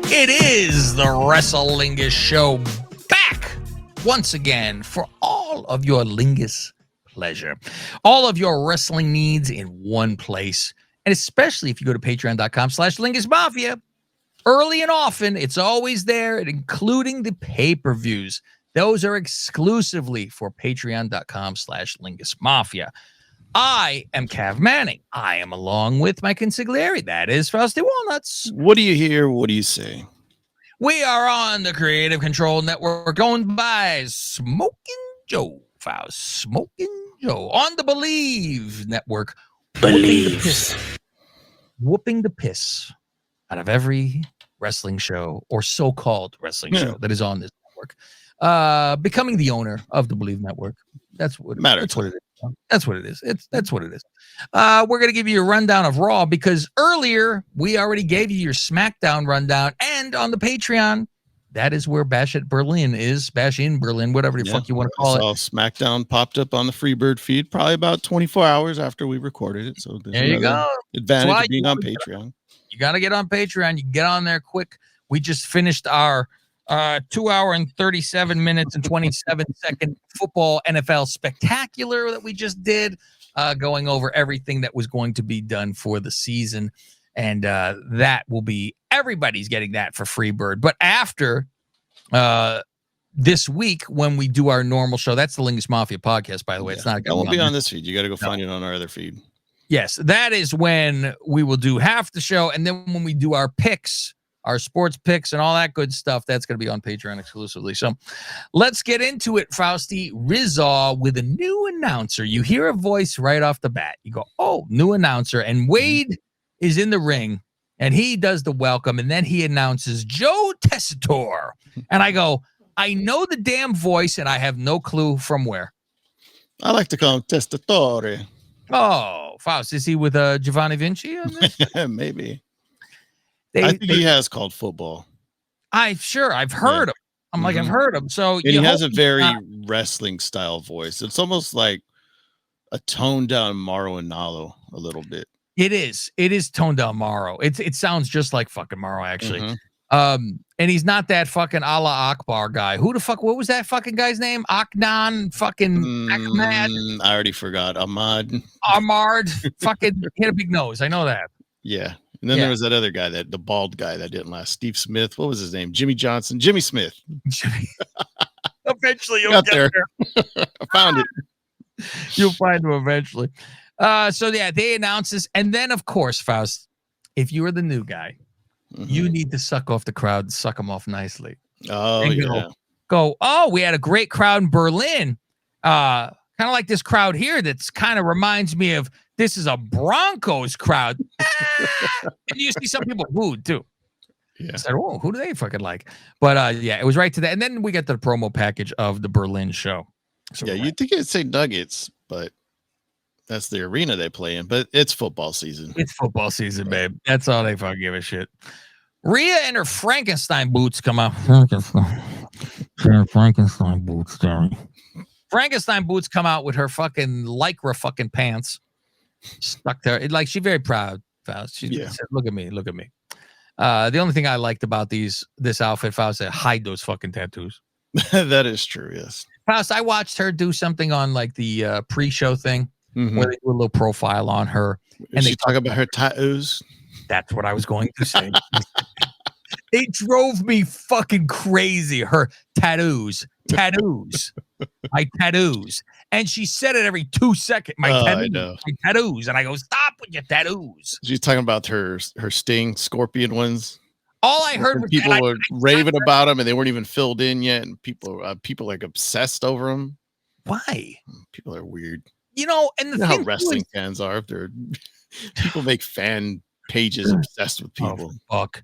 It is the Lingus Show, back once again for all of your Lingus pleasure, all of your wrestling needs in one place, and especially if you go to patreon.com/Lingus Mafia, early and often, it's always there, including the pay-per-views. Those are exclusively for patreon.com/Lingus Mafia. I am Cav Manning. I am along with my consigliere. That is Frosty Walnuts. What do you hear? What do you say? We are on the Creative Control Network, owned by Smoking Joe. Faust, Smoking Joe. On the Believe Network. Whooping the piss out of every wrestling show or so-called wrestling show that is on this network. Becoming the owner of the Believe Network. That's what it is. That's what it is. That's what it is. We're going to give you a rundown of Raw because earlier we already gave you your SmackDown rundown, and on the Patreon, that is where Bash in Berlin, whatever the fuck you want to call it. SmackDown popped up on the Freebird feed probably about 24 hours after we recorded it. So there you go. Advantage of being on Patreon. You got to get on Patreon. You get on there quick. We just finished our 2 hour and 37 minutes and 27 second football NFL spectacular that we just did, going over everything that was going to be done for the season. And that will be, everybody's getting that for Freebird. But after this week, when we do our normal show, that's the Lingus Mafia podcast, by the way. It's not. That won't be on this feed. You got to go find it on our other feed. Yes, that is when we will do half the show. And then when we do our picks, our sports picks and all that good stuff, that's going to be on Patreon exclusively. So let's get into it, Frosty. Rizal with a new announcer. You hear a voice right off the bat. You go, oh, new announcer. And Wade is in the ring, and he does the welcome, and then he announces Joe Tessitore. And I go, I know the damn voice, and I have no clue from where. I like to call him Testatore. Oh, Faust, is he with Giovanni Vinci on this? Maybe. I think he has called football. I've heard him. I'm like, I've heard him. So and he has a very wrestling style voice. It's almost like a toned down Mauro Inallo a little bit. It is toned down Mauro. It sounds just like fucking Mauro, actually. And he's not that fucking Allah Akbar guy. Who the fuck? What was that fucking guy's name? Aknan fucking Ahmad. I already forgot. Ahmad. Fucking hit a big nose. I know that. Yeah. And then there was that other guy, the bald guy that didn't last. Steve Smith. What was his name? Jimmy Johnson. Jimmy Smith. Eventually you'll get there. I found it. You'll find him eventually. So yeah, they announce this. And then of course, Faust, if you are the new guy, you need to suck off the crowd and suck them off nicely. Oh, yeah. Go, oh, we had a great crowd in Berlin. Kind of like this crowd here that's kind of reminds me of, this is a Broncos crowd. And you see some people booed too. Yeah. I said, oh, who do they fucking like? But yeah, it was right to that. And then we get the promo package of the Berlin show. So yeah, you'd think it'd say Nuggets, but that's the arena they play in. But it's football season. It's football season, babe. That's all they fucking give a shit. Rhea and her Frankenstein boots come out. Frankenstein boots, Jerry. Frankenstein boots come out with her fucking lycra fucking pants stuck there. Like, she's very proud. She said, look at me. The only thing I liked about this outfit, Faust, said, hide those fucking tattoos. That is true, yes. Faust, I watched her do something on like the pre-show thing where they do a little profile on her. And they talk about her tattoos. That's what I was going to say. It drove me fucking crazy. Her tattoos. My tattoos. And she said it every 2 seconds. My tattoos. And I go, stop with your tattoos. She's talking about her Sting Scorpion ones. All I heard was people were raving about them, and they weren't even filled in yet. And people like obsessed over them. Why? People are weird. You know, and you know how wrestling fans are. People make fan pages obsessed with people. Oh, fuck.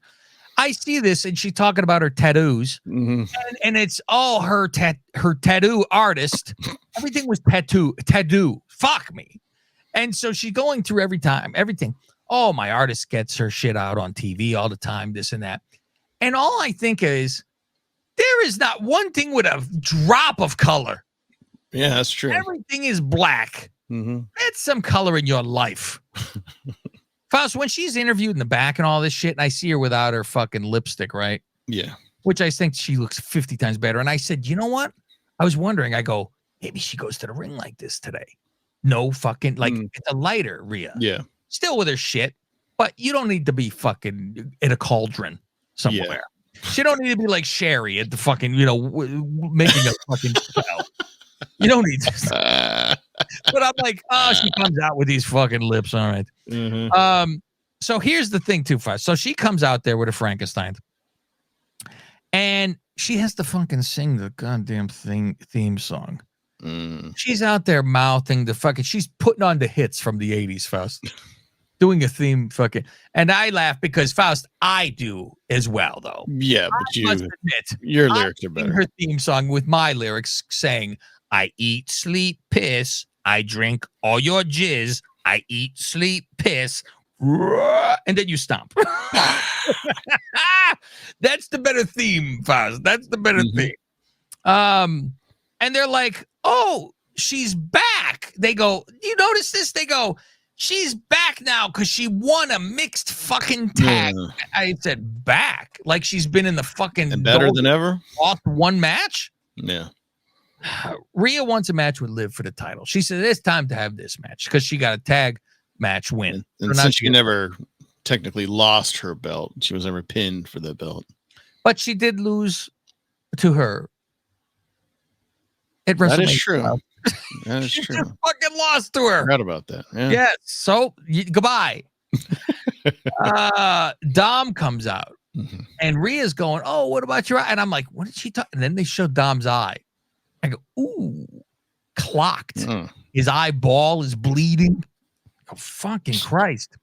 I see this, and she's talking about her tattoos, and it's all her tattoo artist. Everything was tattoo. Fuck me. And so she's going through everything. Oh, my artist gets her shit out on TV all the time, this and that. And all I think is, there is not one thing with a drop of color. Yeah, that's true. Everything is black. Add some color in your life. Faust, when she's interviewed in the back and all this shit, and I see her without her fucking lipstick, right? Yeah. Which I think she looks 50 times better. And I said, you know what? I was wondering, I go, maybe she goes to the ring like this today. No fucking, like, it's a lighter Rhea. Yeah. Still with her shit, but you don't need to be fucking in a cauldron somewhere. Yeah. She don't need to be like Sherry at the fucking, making a fucking spell. You don't need to. But I'm like, oh, she comes out with these fucking lips. All right. Mm-hmm. So here's the thing, too, Fast. So she comes out there with a Frankenstein. And she has to fucking sing the goddamn theme song. She's out there mouthing the fucking, she's putting on the hits from the 80s, Faust. Doing a theme fucking, and I laugh because Faust, I do as well, though. Yeah, but your lyrics are better. Her theme song with my lyrics saying, I eat, sleep, piss. I drink all your jizz. I eat, sleep, piss. And then you stomp. That's the better theme, Faust. That's the better theme. And they're like, oh, she's back. They go, you notice this? They go, she's back now because she won a mixed fucking tag. Yeah. I said back. Like she's been in the fucking and better than ever. Lost one match. Yeah. Rhea wants a match with Liv for the title. She said it's time to have this match because she got a tag match win. And since she never technically lost her belt, she was never pinned for the belt. But she did lose to her. That is true. That is true. Fucking lost to her. I forgot about that. Yeah. Yes. So goodbye. Dom comes out and Rhea's going, oh, what about your eye? And I'm like, what did she talk? And then they show Dom's eye. I go, ooh, clocked. His eyeball is bleeding. Oh, fucking Christ.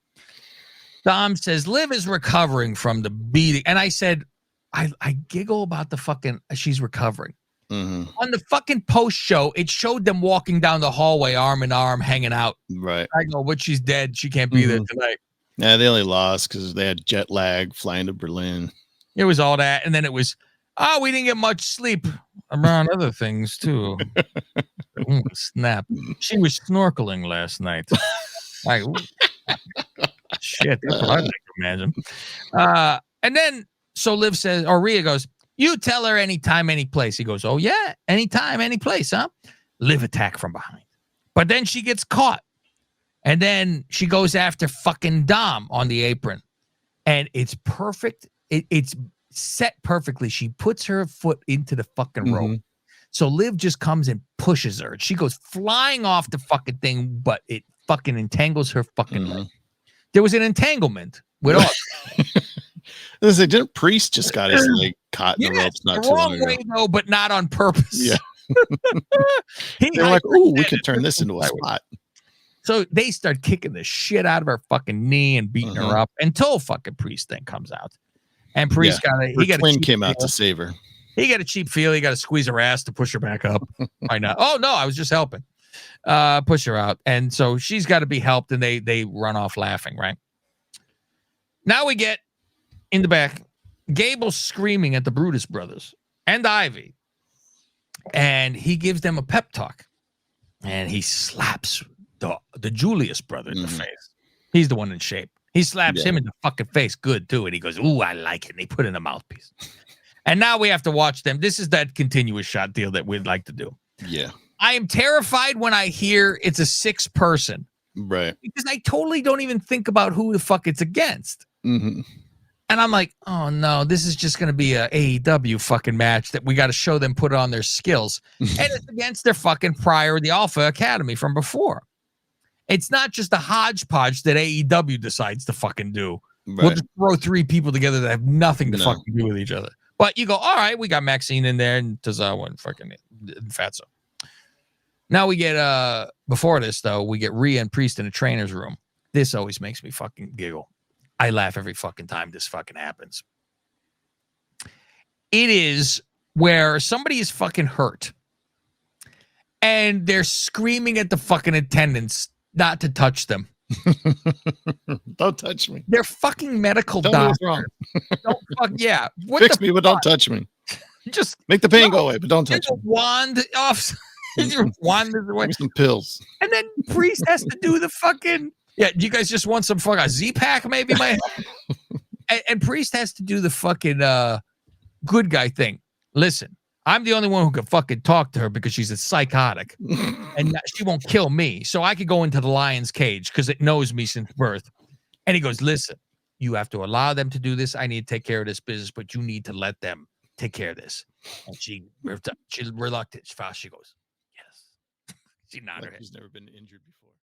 Dom says, Liv is recovering from the beating. And I said, I giggle about the fucking, she's recovering. On the fucking post show, it showed them walking down the hallway, arm in arm, hanging out. Right. I go, but she's dead. She can't be there tonight. Yeah, they only lost because they had jet lag flying to Berlin. It was all that. And then it was, oh, we didn't get much sleep around other things, too. Snap. She was snorkeling last night. Like, shit, that's what I'd like to imagine. And then, so Liv says, or Rhea goes, you tell her anytime, any place. He goes, oh, yeah, anytime, any place, huh? Liv attack from behind. But then she gets caught. And then she goes after fucking Dom on the apron. And it's perfect. It's set perfectly. She puts her foot into the fucking rope. So Liv just comes and pushes her. She goes flying off the fucking thing, but it fucking entangles her fucking leg. There was an entanglement with all. Didn't Priest just got his leg caught in the ropes not too long ago? Way, though, but not on purpose. Yeah. They're like, ooh, we could turn this into a spot. So they start kicking the shit out of her fucking knee and beating her up until fucking Priest thing comes out. And Priest got a twin came out to save her. He got a cheap feel. He got to squeeze her ass to push her back up. Why not? Oh no, I was just helping. Push her out. And so she's got to be helped, and they run off laughing, right? Now we get in the back, Gable screaming at the Brutus brothers and Ivy. And he gives them a pep talk. And he slaps the Julius brother in the face. He's the one in shape. He slaps him in the fucking face good, too. And he goes, ooh, I like it. And they put in a mouthpiece. And now we have to watch them. This is that continuous shot deal that we'd like to do. Yeah. I am terrified when I hear it's a 6-person. Right. Because I totally don't even think about who the fuck it's against. And I'm like, oh no, this is just going to be a AEW fucking match that we got to show them put on their skills. And it's against their fucking the Alpha Academy from before. It's not just a hodgepodge that AEW decides to fucking do. Right. We'll just throw 3 people together that have nothing to fucking do with each other. But you go, all right, we got Maxine in there and Tozawa and fucking Fatso. Now we get, before this though, we get Rhea and Priest in a trainer's room. This always makes me fucking giggle. I laugh every fucking time this fucking happens. It is where somebody is fucking hurt and they're screaming at the fucking attendants not to touch them. Don't touch me. They're fucking medical doctors. Don't fuck, yeah. Fix me, but don't touch me. Just make the pain go away, but don't touch me. Wand off. Your wand is away. Some pills. And then Priest has to do the fucking Yeah, do you guys just want some fucking Z-Pack maybe? And Priest has to do the fucking good guy thing. Listen, I'm the only one who can fucking talk to her because she's a psychotic. And she won't kill me. So I could go into the lion's cage because it knows me since birth. And he goes, listen, you have to allow them to do this. I need to take care of this business, but you need to let them take care of this. And she's reluctant. She goes, yes. She nodded her head. She's never been injured before.